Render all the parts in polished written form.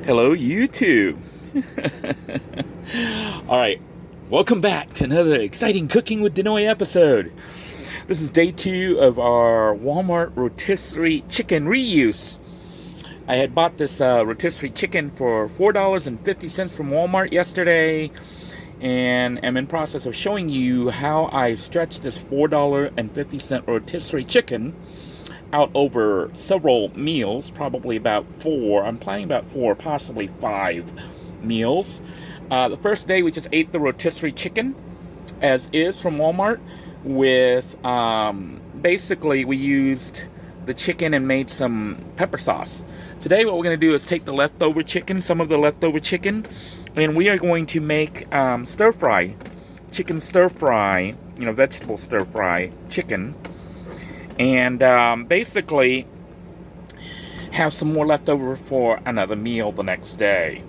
Hello, YouTube. All right, welcome back to another exciting Cooking with Denoy episode. This is day 2 of our Walmart rotisserie chicken reuse. I had bought this rotisserie chicken for $4.50 from Walmart yesterday, and am in process of showing you how I stretched this $4.50 rotisserie chicken out over several meals, probably about 4. I'm planning about 4, possibly 5 meals. The first day we just ate the rotisserie chicken as is from Walmart with basically we used the chicken and made some pepper sauce. Today what we're going to do is take the leftover chicken, some of the leftover chicken, and we are going to make stir fry, chicken stir fry, vegetable stir fry chicken. And basically have some more left over for another meal the next day.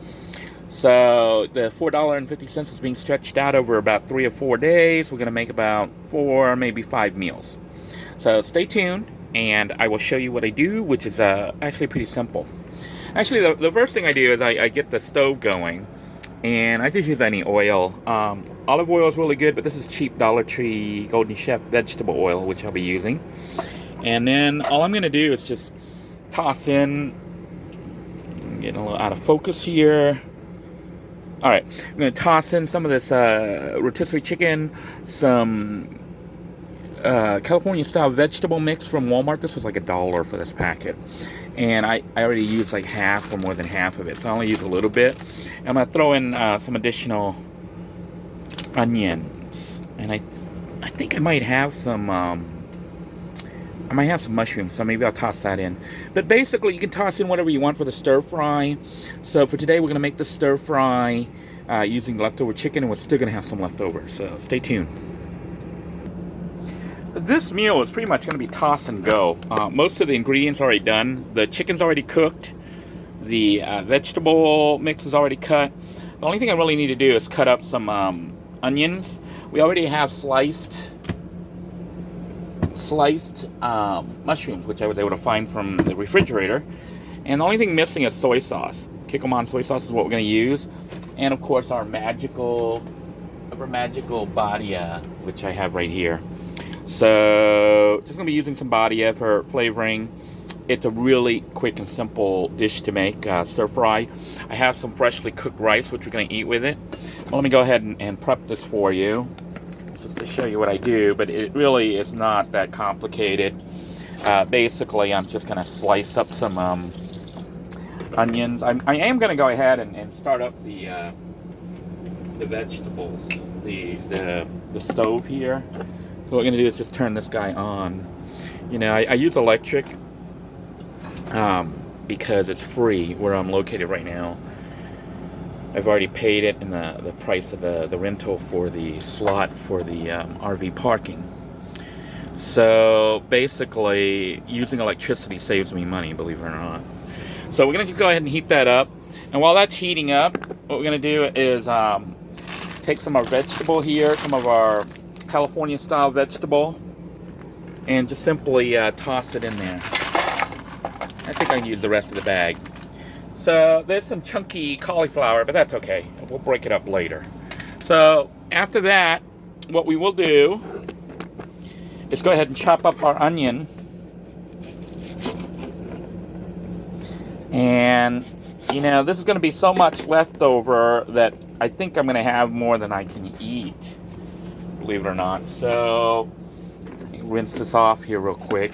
So the $4.50 is being stretched out over about 3 or 4 days. We're going to make about 4, maybe 5 meals. So stay tuned, and I will show you what I do, which is actually pretty simple. Actually, the first thing I do is I get the stove going, and I just use any oil. Olive oil is really good, but this is cheap Dollar Tree Golden Chef vegetable oil, which I'll be using. And then all I'm going to do is just toss in, I'm getting a little out of focus here. All right, I'm going to toss in some of this rotisserie chicken, some California style vegetable mix from Walmart. This was like $1 for this packet. And I already used like half or more than half of it, so I only use a little bit. I'm going to throw in some additional onions, and I think I might have some mushrooms, so maybe I'll toss that in. But basically you can toss in whatever you want for the stir fry. So for today we're going to make the stir fry using leftover chicken, and we're still going to have some leftover, so stay tuned. This meal is pretty much going to be toss and go. Most of the ingredients are already done. The chicken's already cooked. The vegetable mix is already cut. The only thing I really need to do is cut up some onions. We already have sliced mushrooms, which I was able to find from the refrigerator. And the only thing missing is soy sauce. Kikkoman soy sauce is what we're going to use. And of course our magical Badia, which I have right here. So just going to be using some Badia for flavoring. It's a really quick and simple dish to make, stir fry. I have some freshly cooked rice, which we're going to eat with it. Well, let me go ahead and prep this for you, just to show you what I do, but it really is not that complicated. Basically, I'm just going to slice up some onions. I am going to go ahead and start up the vegetables, the stove here. So what we're going to do is just turn this guy on. I use electric because it's free where I'm located right now. I've already paid it in the price of the rental for the slot for the RV parking. So basically, using electricity saves me money, believe it or not. So we're going to go ahead and heat that up. And while that's heating up, what we're going to do is take some of our vegetable here, some of our California style vegetable, and just simply toss it in there. I think I can use the rest of the bag. So there's some chunky cauliflower, but that's okay. We'll break it up later. So after that, what we will do is go ahead and chop up our onion. And, this is going to be so much leftover that I think I'm going to have more than I can eat, believe it or not. So rinse this off here real quick.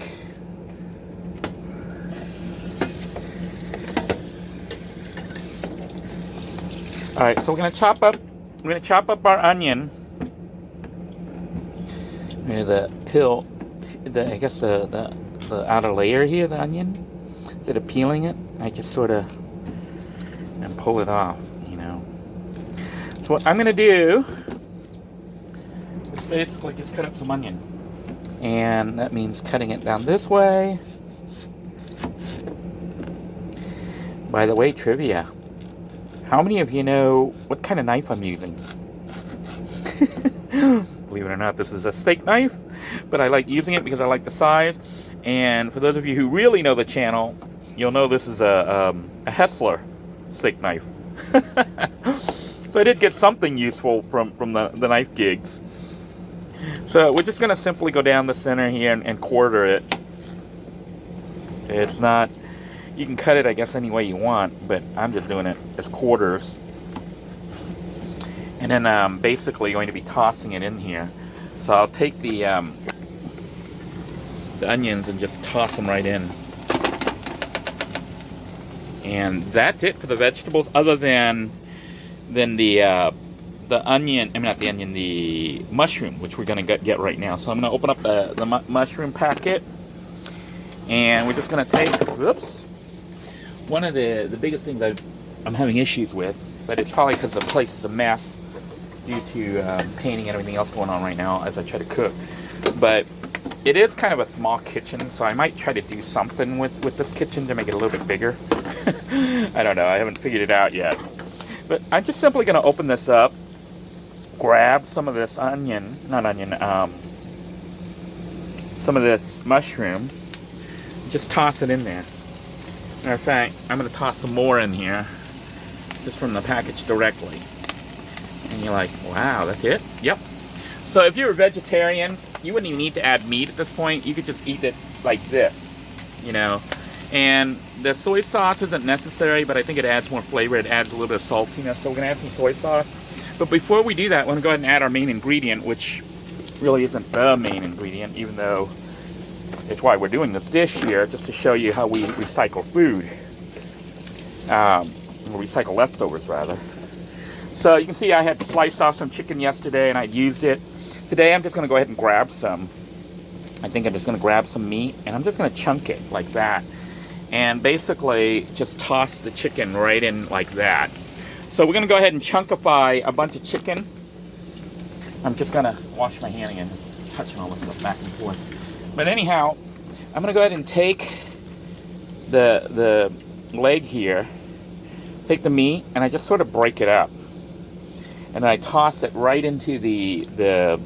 All right, so we're gonna chop up our onion. The outer layer here, the onion. Instead of peeling it, I just sort of and pull it off. So what I'm gonna do is basically just cut up some onion, and that means cutting it down this way. By the way, trivia. How many of you know what kind of knife I'm using? Believe it or not, this is a steak knife, but I like using it because I like the size. And for those of you who really know the channel, you'll know this is a Hessler steak knife. So I did get something useful from the knife gigs. So we're just going to simply go down the center here and quarter it. It's not, you can cut it I guess any way you want, but I'm just doing it as quarters. And then I'm basically going to be tossing it in here. So I'll take the onions and just toss them right in. And that's it for the vegetables, other than the onion, I mean not the onion, the mushroom, which we're going to get right now. So I'm going to open up the mushroom packet, and we're just going to take, whoops, one of the biggest things I'm having issues with, but it's probably because the place is a mess due to painting and everything else going on right now as I try to cook. But it is kind of a small kitchen, so I might try to do something with this kitchen to make it a little bit bigger. I don't know, I haven't figured it out yet. But I'm just simply going to open this up, grab some of this onion, not onion, some of this mushroom, just toss it in there. Matter of fact, I'm going to toss some more in here, just from the package directly. And you're like, wow, that's it? Yep. So if you're a vegetarian, you wouldn't even need to add meat at this point. You could just eat it like this, you know. And the soy sauce isn't necessary, but I think it adds more flavor. It adds a little bit of saltiness, so we're going to add some soy sauce. But before we do that, we're going to go ahead and add our main ingredient, which really isn't the main ingredient, even though it's why we're doing this dish here, just to show you how we recycle food. Or recycle leftovers, rather. So you can see I had sliced off some chicken yesterday, and I used it. Today I'm just going to go ahead and grab some. I think I'm just going to grab some meat, and I'm just going to chunk it like that. And basically just toss the chicken right in like that. So we're going to go ahead and chunkify a bunch of chicken. I'm just going to wash my hand again, touching all this stuff back and forth. But anyhow, I'm going to go ahead and take the leg here, take the meat, and I just sort of break it up. And then I toss it right into the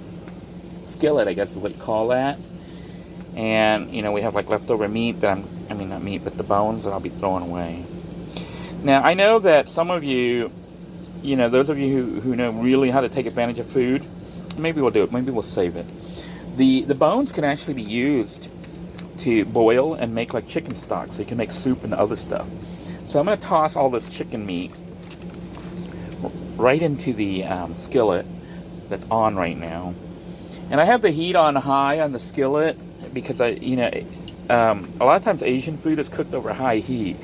skillet, I guess is what you call that. And, you know, we have like leftover meat that I mean not meat, but the bones that I'll be throwing away. Now, I know that some of you, you know, those of you who know really how to take advantage of food, maybe we'll do it, maybe we'll save it. The bones can actually be used to boil and make like chicken stock, so you can make soup and other stuff. So I'm going to toss all this chicken meat right into the skillet that's on right now. And I have the heat on high on the skillet because a lot of times Asian food is cooked over high heat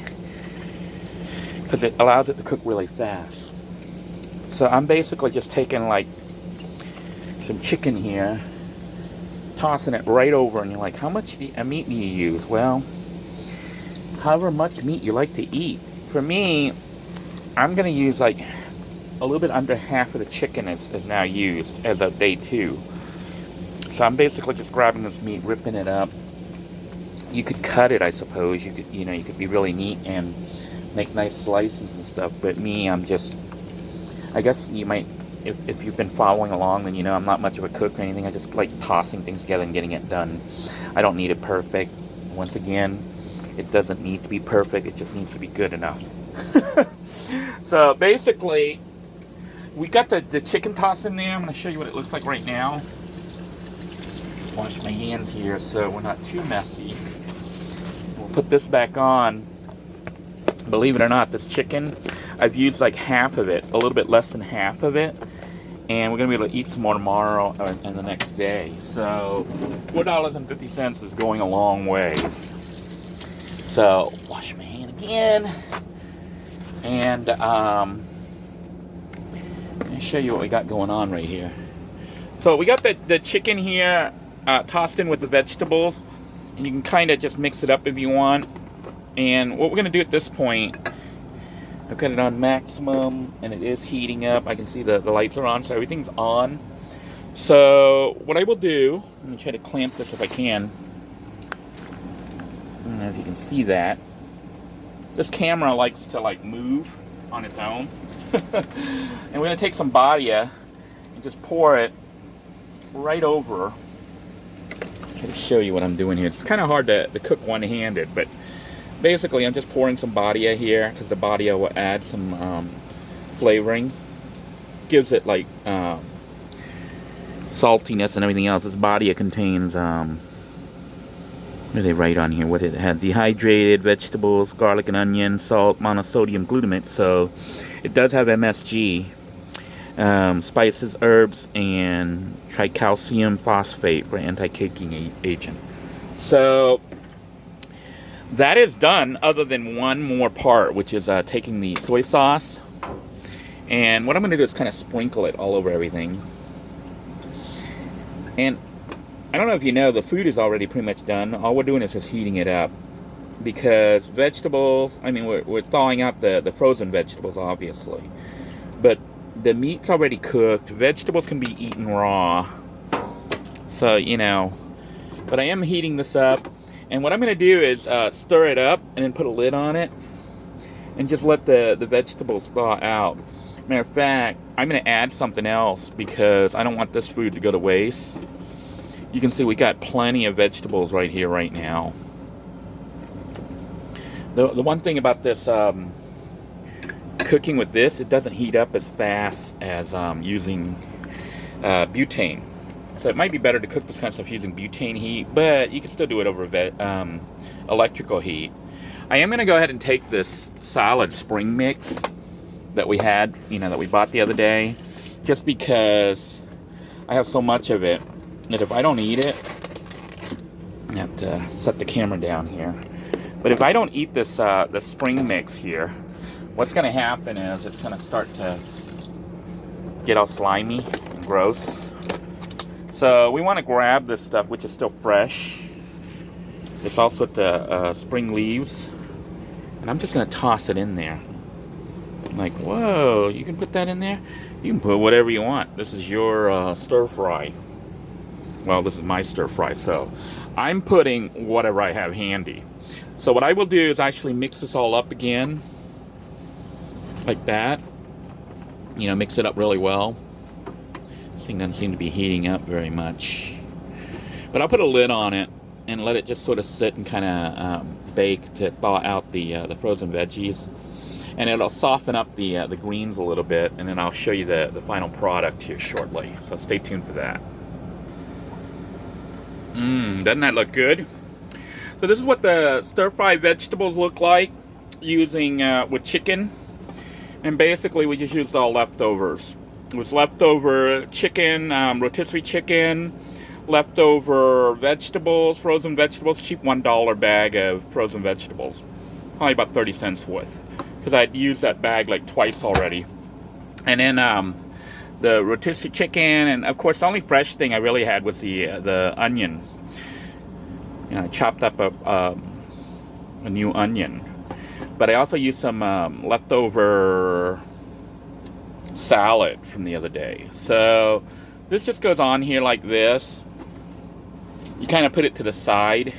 because it allows it to cook really fast. So I'm basically just taking like some chicken here, tossing it right over, and you're like, how much meat do you use? Well, however much meat you like to eat. For me, I'm going to use like a little bit under half of the chicken is now used as of day 2. So I'm basically just grabbing this meat, ripping it up. You could cut it, I suppose. You could be really neat and make nice slices and stuff. But me, I'm just, I guess you might, if you've been following along, then you know I'm not much of a cook or anything. I just like tossing things together and getting it done. I don't need it perfect. Once again, it doesn't need to be perfect. It just needs to be good enough. So basically, we got the chicken toss in there. I'm going to show you what it looks like right now. Wash my hands here so we're not too messy. We'll put this back on. Believe it or not, this chicken, I've used like half of it, a little bit less than half of it. And we're going to be able to eat some more tomorrow and the next day. So $4.50 is going a long ways. So, wash my hand again. And let me show you what we got going on right here. So we got the chicken here tossed in with the vegetables. And you can kind of just mix it up if you want. And what we're going to do at this point, I've got it on maximum and it is heating up. I can see the lights are on, so everything's on. So what I will do, let me try to clamp this if I can. I don't know if you can see that. This camera likes to like move on its own. And we're going to take some badia and just pour it right over. Try to show you what I'm doing here. It's kind of hard to cook one-handed, but Basically, I'm just pouring some Badia here because the Badia will add some flavoring. Gives it like saltiness and everything else. This Badia contains, what do they write on here? What it had? Dehydrated vegetables, garlic and onion, salt, monosodium glutamate. So it does have MSG. Spices, herbs, and tricalcium phosphate for anti-caking agent. So that is done, other than one more part, which is taking the soy sauce. And what I'm going to do is kind of sprinkle it all over everything. And I don't know if you know, the food is already pretty much done. All we're doing is just heating it up. Because vegetables, I mean, we're thawing out the frozen vegetables, obviously. But the meat's already cooked. Vegetables can be eaten raw. So, you know. But I am heating this up. And what I'm going to do is stir it up and then put a lid on it. And just let the vegetables thaw out. Matter of fact, I'm going to add something else because I don't want this food to go to waste. You can see we got plenty of vegetables right here, right now. The one thing about this cooking with this, it doesn't heat up as fast as using butane. So it might be better to cook this kind of stuff using butane heat, but you can still do it over electrical heat. I am going to go ahead and take this salad spring mix that we had, that we bought the other day, just because I have so much of it that if I don't eat it, I have to set the camera down here. But if I don't eat this the spring mix here, what's going to happen is it's going to start to get all slimy and gross. So we want to grab this stuff, which is still fresh. It's also the spring leaves, and I'm just going to toss it in there. Like, whoa, you can put that in there? You can put whatever you want. This is your stir fry. Well, this is my stir fry, so I'm putting whatever I have handy. So what I will do is actually mix this all up again, like that. Mix it up really well. This thing doesn't seem to be heating up very much. But I'll put a lid on it and let it just sort of sit and kind of bake to thaw out the frozen veggies. And it'll soften up the greens a little bit, and then I'll show you the final product here shortly. So stay tuned for that. Doesn't that look good? So this is what the stir-fry vegetables look like using with chicken. And basically we just used all leftovers. It was leftover chicken, rotisserie chicken, leftover vegetables, frozen vegetables, cheap $1 bag of frozen vegetables. Probably about 30 cents worth. Because I'd used that bag like twice already. And then the rotisserie chicken, and of course the only fresh thing I really had was the onion. I chopped up a new onion. But I also used some leftover salad from the other day. So this just goes on here like this. You kind of put it to the side.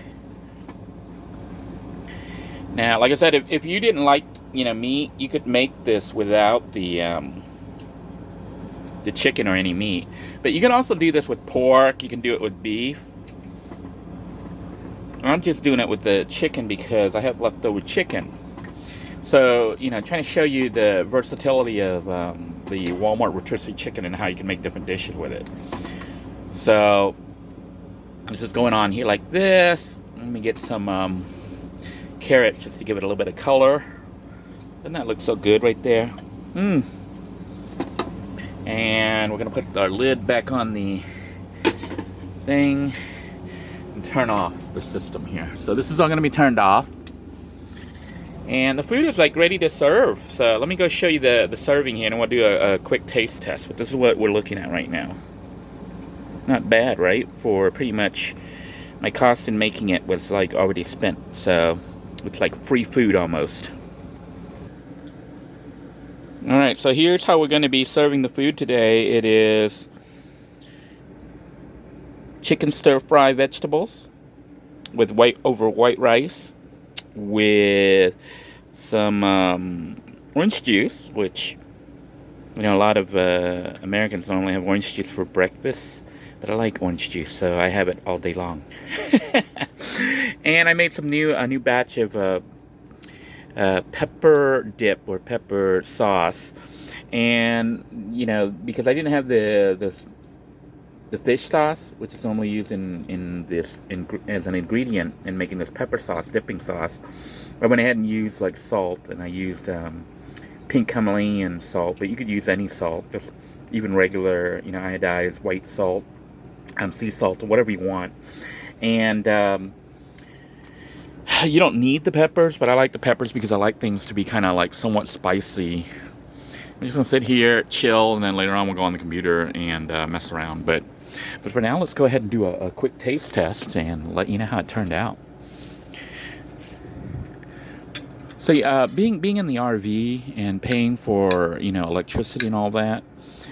Now, like I said, if you didn't like meat, you could make this without the chicken or any meat. But you can also do this with pork. You can do it with beef. I'm just doing it with the chicken because I have leftover chicken. So, trying to show you the versatility of the Walmart rotisserie chicken and how you can make different dishes with it. So, this is going on here like this. Let me get some carrots just to give it a little bit of color. Doesn't that look so good right there? And we're going to put our lid back on the thing and turn off the system here. So this is all going to be turned off. And the food is like ready to serve. So let me go show you the serving here, and we'll do a quick taste test. But this is what we're looking at right now. Not bad, right? For pretty much my cost in making it was like already spent. So it's like free food almost. Alright, so here's how we're going to be serving the food today. It is chicken stir-fry vegetables with white rice with some orange juice, which a lot of Americans normally have orange juice for breakfast, but I like orange juice, so I have it all day long. And I made a new batch of pepper dip or pepper sauce. And because I didn't have the fish sauce, which is normally used as an ingredient in making this pepper sauce, dipping sauce, I went ahead and used like salt, and I used pink Himalayan salt, but you could use any salt, just even regular, iodized white salt, sea salt, or whatever you want. And you don't need the peppers, but I like the peppers because I like things to be kind of like somewhat spicy. I'm just gonna sit here, chill, and then later on we'll go on the computer and mess around. But for now, let's go ahead and do a quick taste test and let you know how it turned out. So being in the RV and paying for electricity and all that,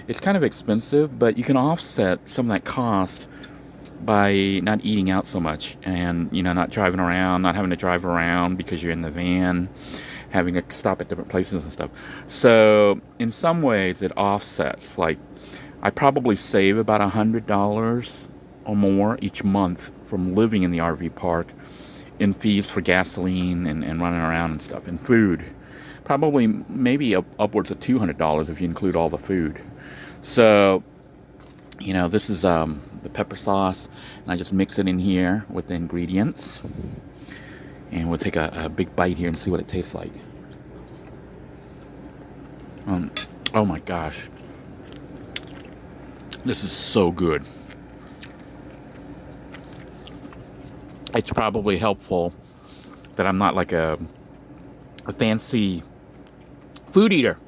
it's kind of expensive, but you can offset some of that cost by not eating out so much, and not driving around, not having to drive around because you're in the van, having to stop at different places and stuff. So in some ways it offsets. Like, I probably save about $100 or more each month from living in the RV park in fees for gasoline and running around and stuff, and food. Probably maybe upwards of $200 if you include all the food. So this is the pepper sauce, and I just mix it in here with the ingredients, and we'll take a big bite here and see what it tastes like. Oh my gosh, this is so good. It's probably helpful that I'm not like a fancy food eater.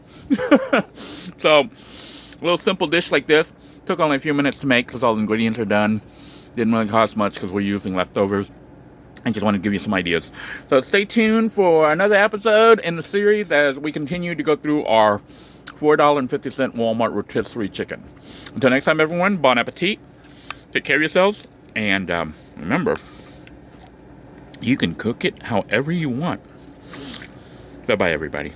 So a little simple dish like this took only a few minutes to make because all the ingredients are done. Didn't really cost much because we're using leftovers. I just want to give you some ideas. So stay tuned for another episode in the series as we continue to go through our $4.50 Walmart rotisserie chicken. Until next time, everyone, bon appetit. Take care of yourselves. And remember, you can cook it however you want. Bye-bye, everybody.